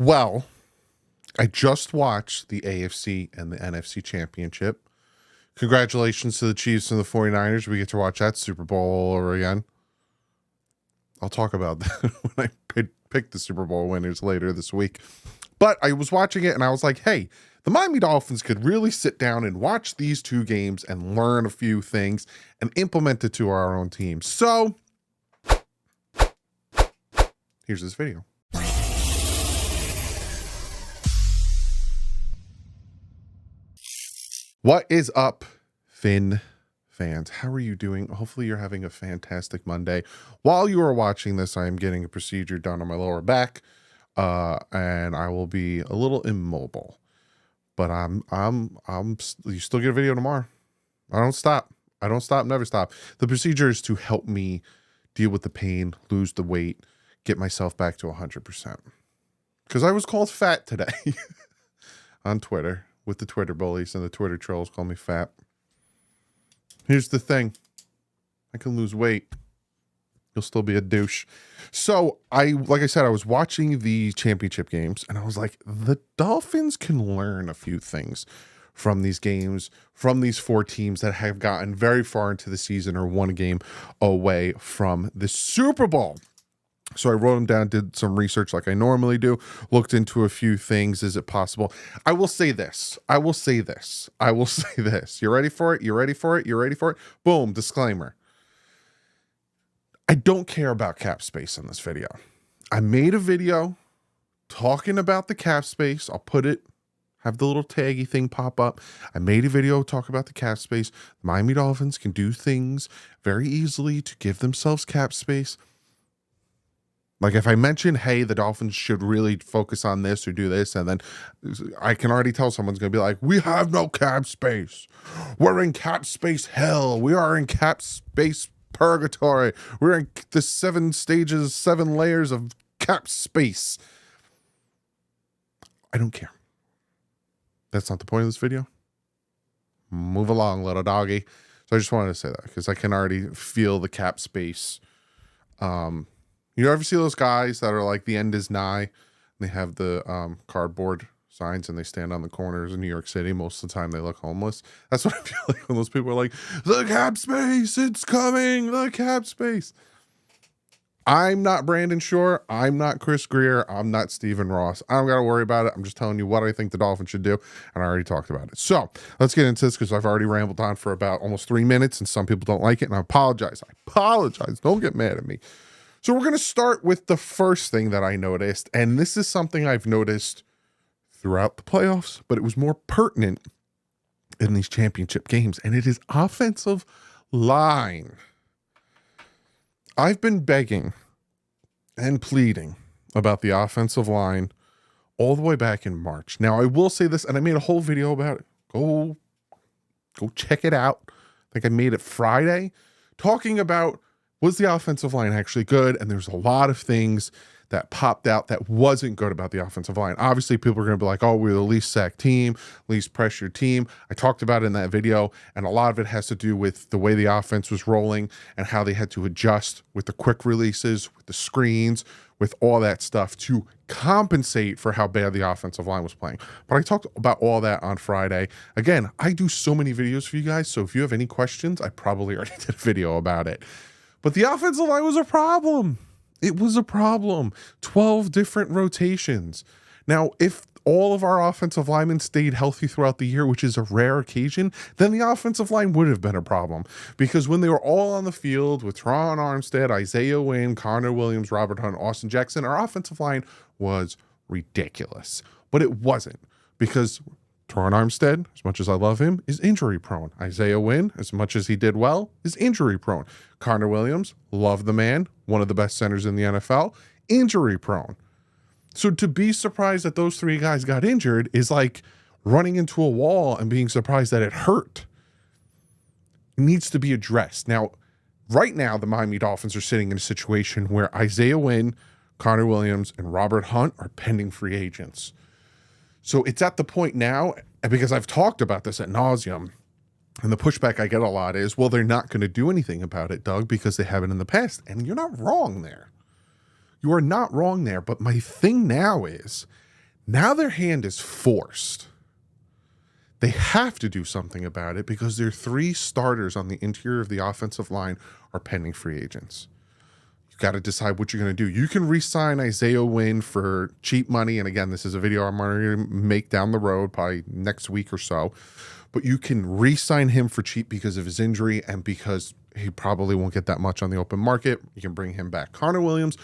Well, I just watched the AFC and the NFC championship. Congratulations to the Chiefs and the 49ers. We get to watch that Super Bowl all over again. I'll talk about that when I pick the Super Bowl winners later this week. But I was watching it and I was like, hey, the Miami Dolphins could really sit down and watch these two games and learn a few things and implement it to our own team. So here's this video. What is up, Finn fans? How are you doing? Hopefully you're having a fantastic Monday. While you are watching this, I am getting a procedure done on my lower back, and I will be a little immobile. But you still get a video tomorrow. I don't stop, never stop. The procedure is to help me deal with the pain, lose the weight, get myself back to 100%. Because I was called fat today on Twitter. With the Twitter bullies and the Twitter trolls call me fat. Here's the thing. I can lose weight. You'll still be a douche. So like I said, I was watching the championship games and I was like, the Dolphins can learn a few things from these games, from these four teams that have gotten very far into the season or one game away from the Super Bowl. So I wrote them down, did some research like I normally do, looked into a few things. Is it possible? I will say this. You ready for it? Boom, disclaimer. I don't care about cap space in this video. I made a video talking about the cap space. I'll have the little taggy thing pop up. I made a video talk about the cap space. The Miami Dolphins can do things very easily to give themselves cap space. Like if I mention, hey, the Dolphins should really focus on this or do this, and then I can already tell someone's going to be like, we have no cap space. We're in cap space hell. We are in cap space purgatory. We're in the 7 stages, 7 layers of cap space. I don't care. That's not the point of this video. Move along, little doggy. So I just wanted to say that because I can already feel the cap space. You ever see those guys that are like the end is nigh? And they have the cardboard signs and they stand on the corners in New York City. Most of the time they look homeless. That's what I feel like when those people are like, the cap space, it's coming, the cap space. I'm not Brandon Shore. I'm not Chris Greer. I'm not Stephen Ross. I don't got to worry about it. I'm just telling you what I think the Dolphins should do. And I already talked about it. So let's get into this because I've already rambled on for about almost 3 minutes and some people don't like it. And I apologize. Don't get mad at me. So we're going to start with the first thing that I noticed, and this is something I've noticed throughout the playoffs, but it was more pertinent in these championship games, and it is offensive line. I've been begging and pleading about the offensive line all the way back in March. Now, I will say this, and I made a whole video about it. Go check it out. I think I made it Friday, talking about was the offensive line actually good? And there's a lot of things that popped out that wasn't good about the offensive line. Obviously, people are going to be like, oh, we're the least sacked team, least pressured team. I talked about it in that video, and a lot of it has to do with the way the offense was rolling and how they had to adjust with the quick releases, with the screens, with all that stuff to compensate for how bad the offensive line was playing. But I talked about all that on Friday. Again, I do so many videos for you guys, so if you have any questions, I probably already did a video about it. But the offensive line was a problem. It was a problem. 12 different rotations. Now, if all of our offensive linemen stayed healthy throughout the year, which is a rare occasion, then the offensive line would have been a problem. Because when they were all on the field with Teron Armstead, Isaiah Wynn, Connor Williams, Robert Hunt, Austin Jackson, our offensive line was ridiculous. But it wasn't, because Teron Armstead, as much as I love him, is injury prone. Isaiah Wynn, as much as he did well, is injury prone. Connor Williams, love the man, one of the best centers in the NFL, injury prone. So to be surprised that those 3 guys got injured is like running into a wall and being surprised that it hurt. It needs to be addressed. Now, right now, the Miami Dolphins are sitting in a situation where Isaiah Wynn, Connor Williams, and Robert Hunt are pending free agents. So it's at the point now, because I've talked about this ad nauseum, and the pushback I get a lot is, well, they're not going to do anything about it, Doug, because they haven't in the past. And you're not wrong there. You are not wrong there. But my thing now is, Now their hand is forced. They have to do something about it because their 3 starters on the interior of the offensive line are pending free agents. You got to decide what you're going to do. You can re-sign Isaiah Wynn for cheap money. And again, this is a video I'm going to make down the road, probably next week or so. But you can re-sign him for cheap because of his injury and because he probably won't get that much on the open market. You can bring him back. Connor Williams,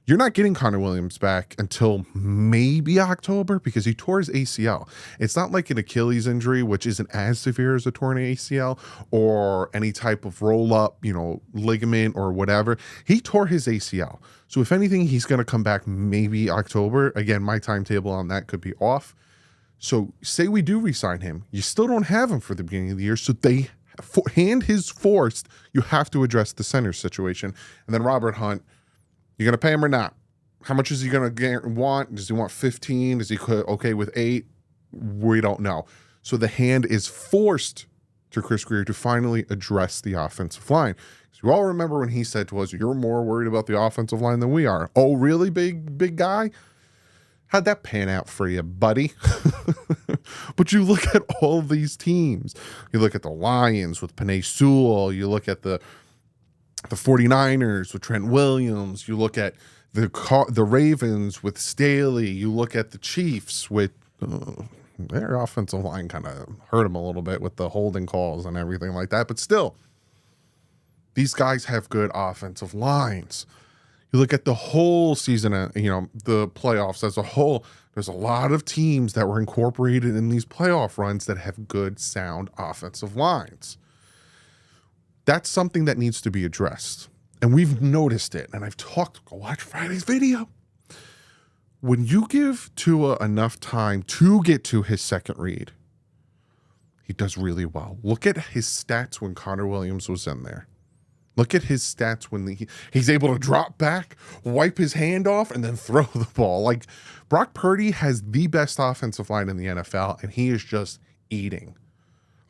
you're not getting Connor Williams back until maybe October because he tore his ACL. It's not like an Achilles injury, which isn't as severe as a torn ACL or any type of roll-up, ligament or whatever. He tore his ACL. So if anything, he's going to come back maybe October. Again, my timetable on that could be off. So say we do re-sign him. You still don't have him for the beginning of the year. So hand is forced. You have to address the center situation. And then Robert Hunt, you're going to pay him or not? How much is he going to want? Does he want 15? Is he okay with 8? We don't know. So the hand is forced to Chris Grier to finally address the offensive line. So you all remember when he said to us, you're more worried about the offensive line than we are. Oh, really, big guy? How'd that pan out for you, buddy? But you look at all these teams. You look at the Lions with Penei Sewell. You look at the 49ers with Trent Williams. You look at the Ravens with Staley. You look at the Chiefs with their offensive line kind of hurt them a little bit with the holding calls and everything like that. But still, these guys have good offensive lines. You look at the whole season, the playoffs as a whole, there's a lot of teams that were incorporated in these playoff runs that have good, sound offensive lines. That's something that needs to be addressed. And we've noticed it. And go watch Friday's video. When you give Tua enough time to get to his second read, he does really well. Look at his stats when Connor Williams was in there. Look at his stats when he's able to drop back, wipe his hand off, and then throw the ball. Like, Brock Purdy has the best offensive line in the NFL, and he is just eating.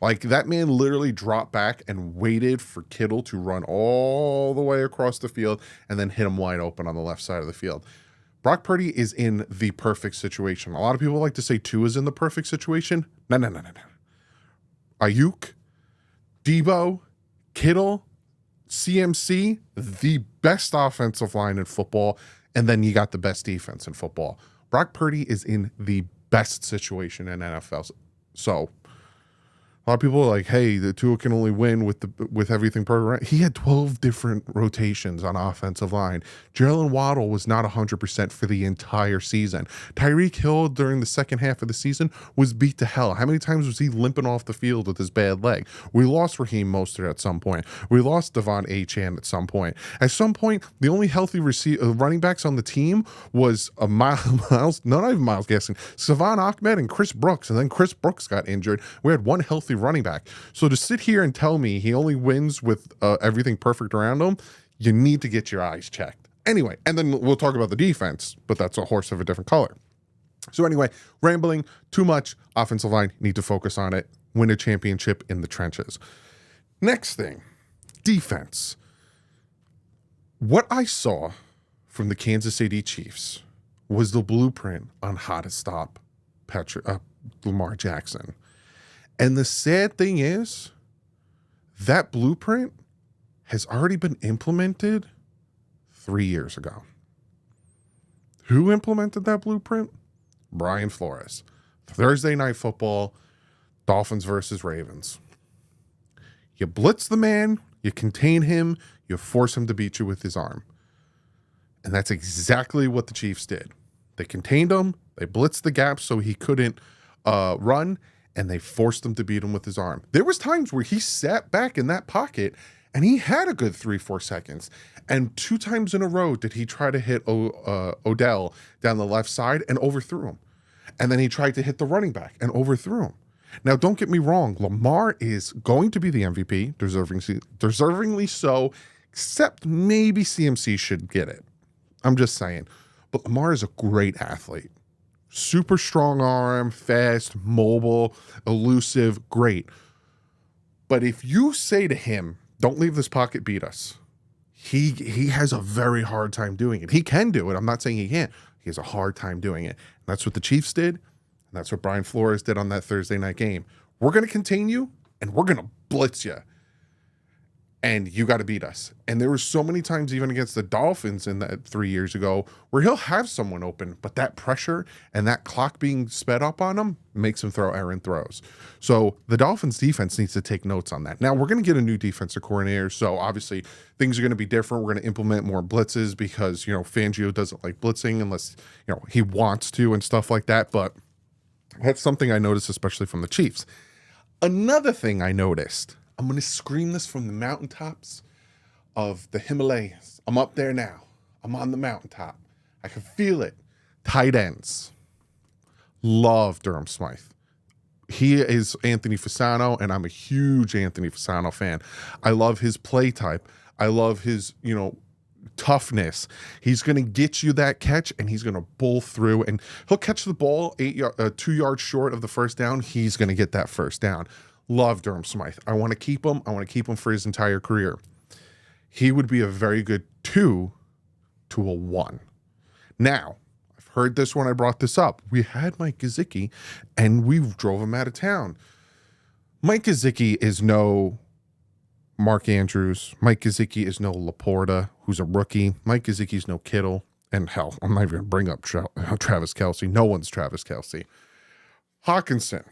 Like, that man literally dropped back and waited for Kittle to run all the way across the field and then hit him wide open on the left side of the field. Brock Purdy is in the perfect situation. A lot of people like to say Tua is in the perfect situation. No. Ayuk, Debo, Kittle, CMC, the best offensive line in football, and then you got the best defense in football. Brock Purdy is in the best situation in NFL. So a lot of people are like, hey, the Tua can only win with everything perfect. He had 12 different rotations on offensive line. Jalen Waddle was not 100% for the entire season. Tyreek Hill during the second half of the season was beat to hell. How many times was he limping off the field with his bad leg? We lost Raheem Mostert at some point. We lost Devon Achane at some point. At some point, the only healthy running backs on the team was Miles Gaskin, Savon Ahmed, and Chris Brooks. And then Chris Brooks got injured. We had one healthy running back. So to sit here and tell me he only wins with everything perfect around him, you need to get your eyes checked. Anyway, and then we'll talk about the defense, but that's a horse of a different color. So anyway, rambling too much. Offensive line, need to focus on it. Win a championship in the trenches. Next thing, defense. What I saw from the Kansas City Chiefs was the blueprint on how to stop Lamar Jackson. And the sad thing is, that blueprint has already been implemented 3 years ago. Who implemented that blueprint? Brian Flores. Thursday Night Football, Dolphins versus Ravens. You blitz the man, you contain him, you force him to beat you with his arm. And that's exactly what the Chiefs did. They contained him, they blitzed the gap so he couldn't run, and they forced him to beat him with his arm. There was times where he sat back in that pocket and he had a good 3-4 seconds. And 2 times in a row did he try to hit Odell down the left side and overthrew him. And then he tried to hit the running back and overthrew him. Now, don't get me wrong. Lamar is going to be the MVP, deservingly so, except maybe CMC should get it. I'm just saying. But Lamar is a great athlete. Super strong arm, fast, mobile, elusive, great. But if you say to him, don't leave this pocket, beat us, he has a very hard time doing it. He can do it. I'm not saying he can't. He has a hard time doing it. And that's what the Chiefs did. And that's what Brian Flores did on that Thursday night game. We're going to contain you and we're going to blitz you. And you got to beat us. And there were so many times, even against the Dolphins in that 3 years ago, where he'll have someone open, but that pressure and that clock being sped up on him makes him throw errant throws. So the Dolphins defense needs to take notes on that. Now we're going to get a new defensive coordinator. So obviously things are going to be different. We're going to implement more blitzes because, Fangio doesn't like blitzing unless, he wants to and stuff like that. But that's something I noticed, especially from the Chiefs. Another thing I noticed, I'm going to scream this from the mountaintops of the Himalayas. I'm up there now. I'm on the mountaintop. I can feel it. Tight ends. Love Durham Smythe. He is Anthony Fasano, and I'm a huge Anthony Fasano fan. I love his play type. I love his, toughness. He's going to get you that catch, and he's going to bull through, and he'll catch the ball 2 yards short of the first down. He's going to get that first down. Love Durham Smythe. I want to keep him. I want to keep him for his entire career. He would be a very good 2 to a 1. Now, I've heard this when I brought this up. We had Mike Gesicki, and we drove him out of town. Mike Gesicki is no Mark Andrews. Mike Gesicki is no Laporta, who's a rookie. Mike Gesicki is no Kittle. And hell, I'm not even going to bring up Travis Kelce. No one's Travis Kelce. Hawkinson.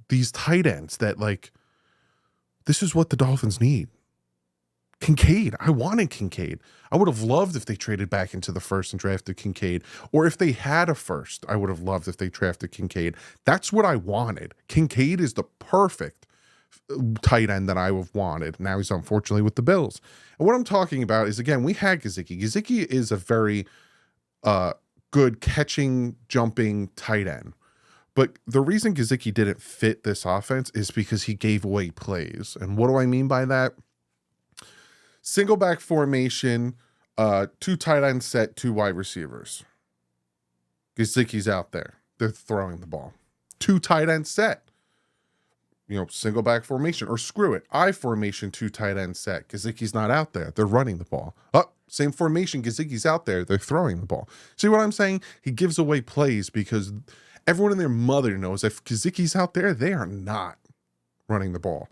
These tight ends that this is what the Dolphins need. Kincaid. I wanted Kincaid. I would have loved if they traded back into the first and drafted Kincaid, or if they had a first, I would have loved if they drafted Kincaid. That's what I wanted. Kincaid is the perfect tight end that I would have wanted. Now he's unfortunately with the Bills. And what I'm talking about is, again, we had Gesicki. Gesicki is a very, good catching, jumping tight end. But the reason Gesicki didn't fit this offense is because he gave away plays. And what do I mean by that? Single back formation, 2 tight end set, 2 wide receivers. Gesicki's out there. They're throwing the ball. 2 tight end set. Single back formation, or screw it. I formation, 2 tight end set. Gesicki's not out there. They're running the ball. Oh, same formation. Gesicki's out there. They're throwing the ball. See what I'm saying? He gives away plays because everyone and their mother knows if Gesicki's out there, they are not running the ball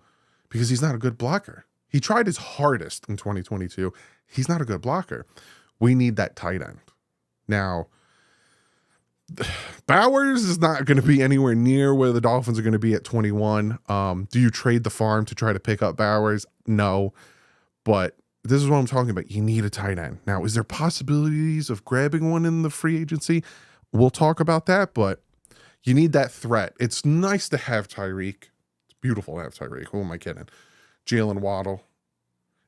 because he's not a good blocker. He tried his hardest in 2022. He's not a good blocker. We need that tight end. Now, Bowers is not going to be anywhere near where the Dolphins are going to be at 21. Do you trade the farm to try to pick up Bowers? No. But this is what I'm talking about. You need a tight end. Now, is there possibilities of grabbing one in the free agency? We'll talk about that, but you need that threat. It's nice to have Tyreek. It's beautiful to have Tyreek. Who am I kidding? Jalen Waddle.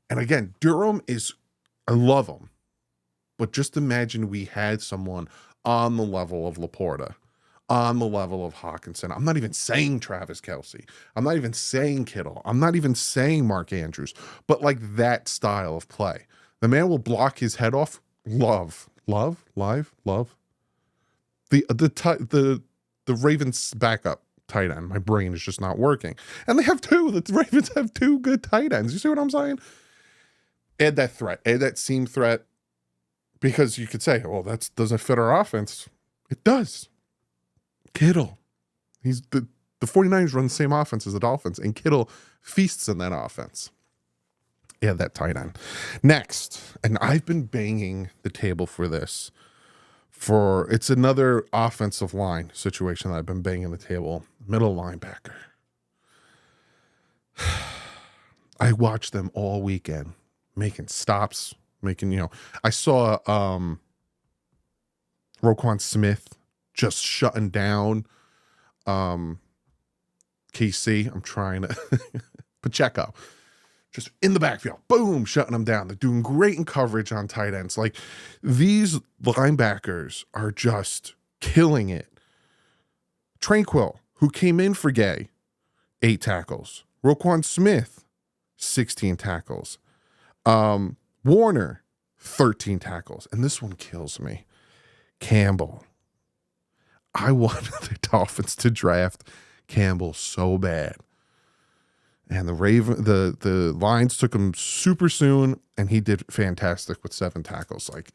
And again, Durham I love him. But just imagine we had someone on the level of Laporta, on the level of Hawkinson. I'm not even saying Travis Kelce. I'm not even saying Kittle. I'm not even saying Mark Andrews. But that style of play. The man will block his head off. Love. The Ravens backup tight end. My brain is just not working. And they have 2. The Ravens have 2 good tight ends. You see what I'm saying? Add that threat. Add that seam threat. Because you could say, well, that doesn't fit our offense. It does. Kittle. He's the 49ers run the same offense as the Dolphins, and Kittle feasts in that offense. Yeah, that tight end. Next, and I've been banging the table for this. It's another offensive line situation that I've been banging the table. Middle linebacker. I watched them all weekend making stops. I saw Roquan Smith just shutting down KC. I'm trying to Pacheco just in the backfield, boom, shutting them down. They're doing great in coverage on tight ends. These linebackers are just killing it. Tranquil, who came in for Gay, 8 tackles. Roquan Smith, 16 tackles. Warner, 13 tackles. And this one kills me. Campbell. I wanted the Dolphins to draft Campbell so bad. And the Lions took him super soon, and he did fantastic with 7 tackles. Like,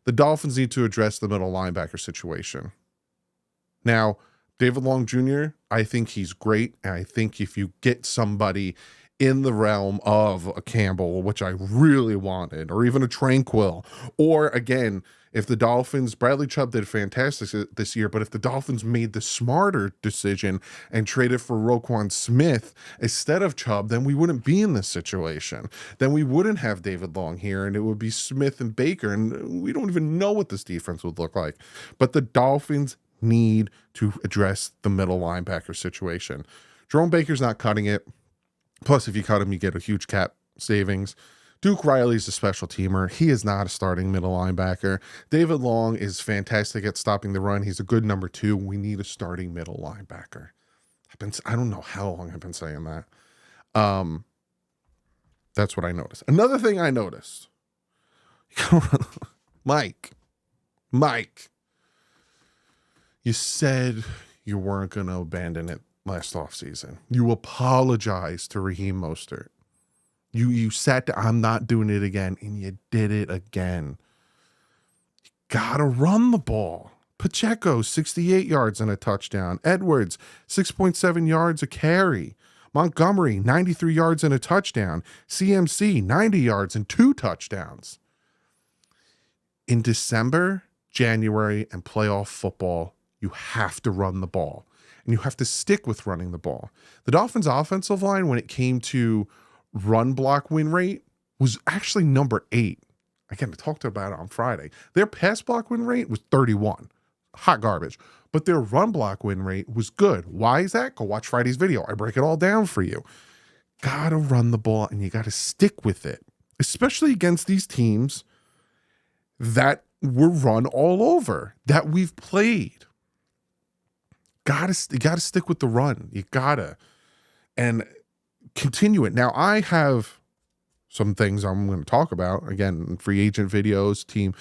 the Dolphins need to address the middle linebacker situation. Now, David Long Jr., I think he's great. And I think if you get somebody in the realm of a Campbell, which I really wanted, or even a Tranquil, or again, if the Dolphins, Bradley Chubb did fantastic this year, but if the Dolphins made the smarter decision and traded for Roquan Smith instead of Chubb, then we wouldn't be in this situation. Then we wouldn't have David Long here, and it would be Smith and Baker, and we don't even know what this defense would look like. But the Dolphins need to address the middle linebacker situation. Jerome Baker's not cutting it. Plus, if you cut him, you get a huge cap savings. Duke Riley's a special teamer. He is not a starting middle linebacker. David Long is fantastic at stopping the run. He's a good number 2. We need a starting middle linebacker. I don't know how long I've been saying that. That's what I noticed. Another thing I noticed. Mike, you said you weren't going to abandon it last offseason. You apologized to Raheem Mostert. You sat down, I'm not doing it again, and you did it again. You gotta run the ball. Pacheco, 68 yards and a touchdown. Edwards, 6.7 yards a carry. Montgomery, 93 yards and a touchdown. CMC, 90 yards and 2 touchdowns. In December, January, and playoff football, you have to run the ball. And you have to stick with running the ball. The Dolphins' offensive line, when it came to run block win rate, was actually number 8. Again, I talked about it on Friday. Their pass block win rate was 31. Hot garbage. But their run block win rate was good. Why is that? Go watch Friday's video. I break it all down for you. Gotta run the ball, and you gotta stick with it. Especially against these teams that were run all over, that we've played. You gotta stick with the run. You gotta. And continue it. Now, I have some things I'm going to talk about. Again, free agent videos, team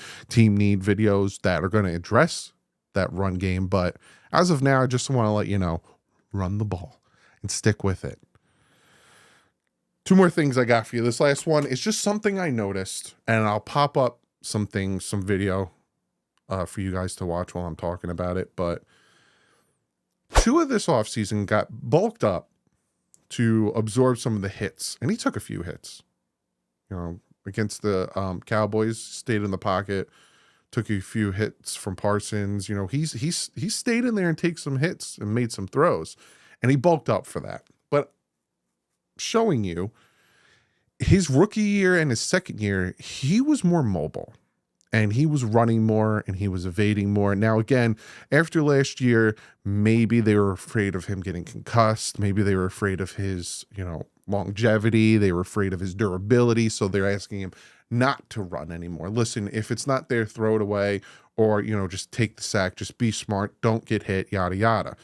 need videos that are going to address that run game. But as of now, I just want to let you know, run the ball and stick with it. 2 more things I got for you. This last one is just something I noticed, and I'll pop up some video for you guys to watch while I'm talking about it. But Tua this offseason got bulked up to absorb some of the hits, and he took a few hits. Against the Cowboys, stayed in the pocket, took a few hits from Parsons. He's stayed in there and take some hits and made some throws, and he bulked up for that. But showing you his rookie year and his second year, he was more mobile. And he was running more, and he was evading more. Now, again, after last year, maybe they were afraid of him getting concussed. Maybe they were afraid of his, longevity. They were afraid of his durability. So they're asking him not to run anymore. Listen, if it's not there, throw it away, or, just take the sack. Just be smart. Don't get hit, yada, yada.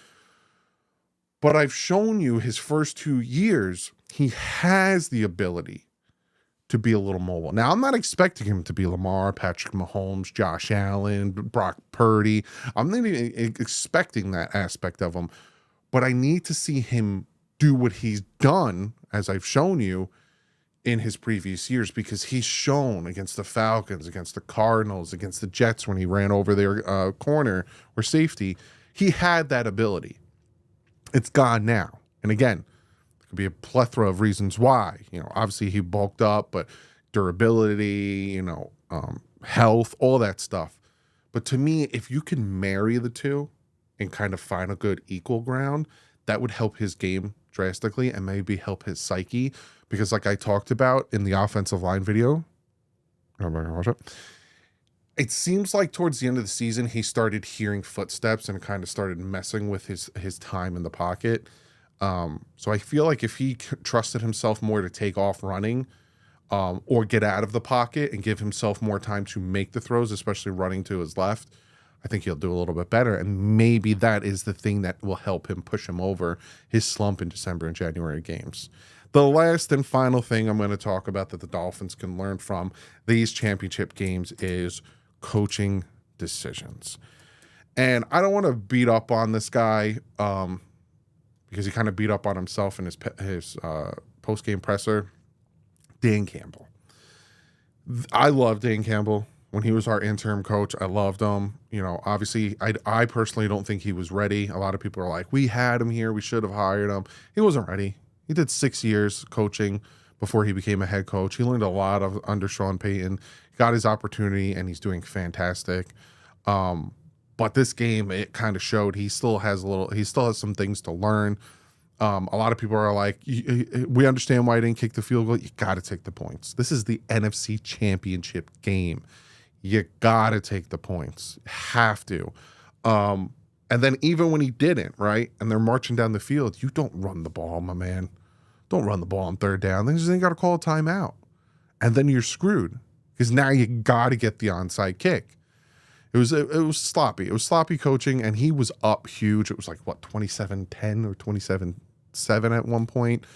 But I've shown you his first 2 years, he has the ability to be a little mobile. Now, I'm not expecting him to be Lamar, Patrick Mahomes, Josh Allen, Brock Purdy. I'm not even expecting that aspect of him, but I need to see him do what he's done, as I've shown you, in his previous years, because he's shown against the Falcons, against the Cardinals, against the Jets when he ran over their corner or safety, he had that ability. It's gone now. And again, could be a plethora of reasons why. Obviously he bulked up, but durability, health, all that stuff. But to me, if you can marry the two and kind of find a good equal ground, that would help his game drastically and maybe help his psyche. Because like I talked about in the offensive line video, it seems like towards the end of the season, he started hearing footsteps and kind of started messing with his time in the pocket. So I feel like if he trusted himself more to take off running, or get out of the pocket and give himself more time to make the throws, especially running to his left, I think he'll do a little bit better. And maybe that is the thing that will help him push him over his slump in December and January games. The last and final thing I'm going to talk about that the Dolphins can learn from these championship games is coaching decisions. And I don't want to beat up on this guy, because he kind of beat up on himself in his post-game presser. Dan Campbell. I love Dan Campbell. When he was our interim coach, I loved him. You know, obviously, I personally don't think he was ready. A lot of people are like, we had him here. We should have hired him. He wasn't ready. He did 6 years coaching before he became a head coach. He learned a lot under Sean Payton. Got his opportunity, and he's doing fantastic. But this game, it kind of showed he still has some things to learn. A lot of people are like, we understand why he didn't kick the field goal. You got to take the points. This is the NFC Championship game. You got to take the points. Have to. And then even when he didn't, right, and they're marching down the field, you don't run the ball, my man. Don't run the ball on third down. Then you got to call a timeout. And then you're screwed because now you got to get the onside kick. It was sloppy. It was sloppy coaching, and he was up huge. It was like, what, 27-10 or 27-7 at one point.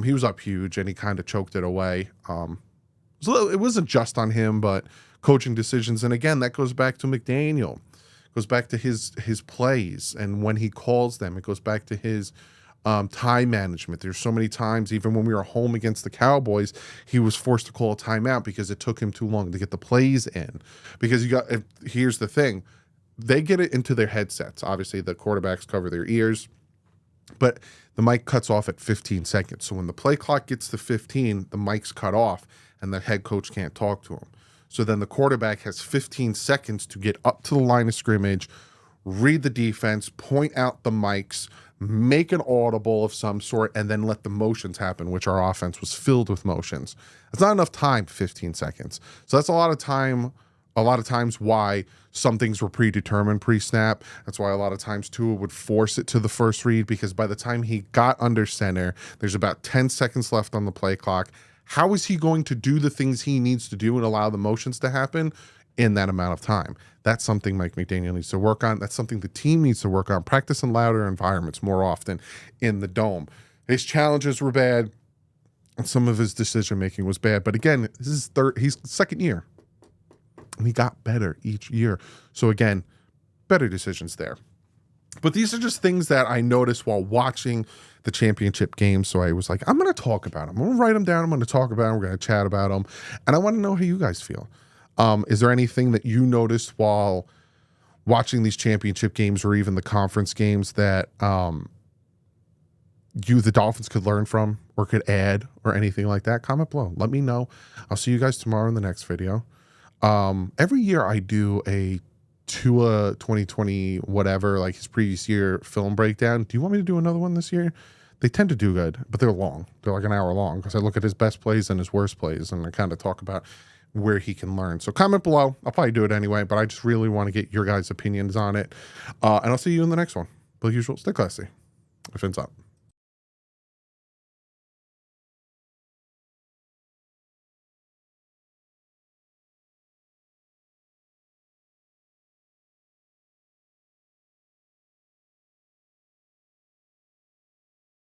He was up huge, and he kind of choked it away. It wasn't just on him, but coaching decisions. And again, that goes back to McDaniel. It goes back to his plays, and when he calls them, it goes back to his time management. There's so many times, even when we were home against the Cowboys, he was forced to call a timeout because it took him too long to get the plays in. Because here's the thing, they get it into their headsets. Obviously, the quarterbacks cover their ears, but the mic cuts off at 15 seconds. So when the play clock gets to 15, the mic's cut off, and the head coach can't talk to him. So then the quarterback has 15 seconds to get up to the line of scrimmage, read the defense, point out the mics, make an audible of some sort, and then let the motions happen, which our offense was filled with motions. It's not enough time, 15 seconds. So that's a lot of times why some things were predetermined pre-snap. That's why a lot of times Tua would force it to the first read, because by the time he got under center, there's about 10 seconds left on the play clock. How is he going to do the things he needs to do and allow the motions to happen in that amount of time? That's something Mike McDaniel needs to work on. That's something the team needs to work on. Practice in louder environments more often in the dome. His challenges were bad, and some of his decision-making was bad. But again, this is he's second year, and he got better each year. So again, better decisions there. But these are just things that I noticed while watching the championship game. So I was like, I'm going to talk about them. I'm going to write them down. I'm going to talk about them. We're going to chat about them. And I want to know how you guys feel. Is there anything that you noticed while watching these championship games or even the conference games that the Dolphins could learn from or could add or anything like that? Comment below. Let me know. I'll see you guys tomorrow in the next video. Every year I do a Tua 2020 whatever, like his previous year film breakdown. Do you want me to do another one this year? They tend to do good, but they're long. They're like an hour long because I look at his best plays and his worst plays, and I kind of talk about where he can learn. So comment below. I'll probably do it anyway, but I just really want to get your guys' opinions on it. And I'll see you in the next one. Like usual, stay classy. Fins up.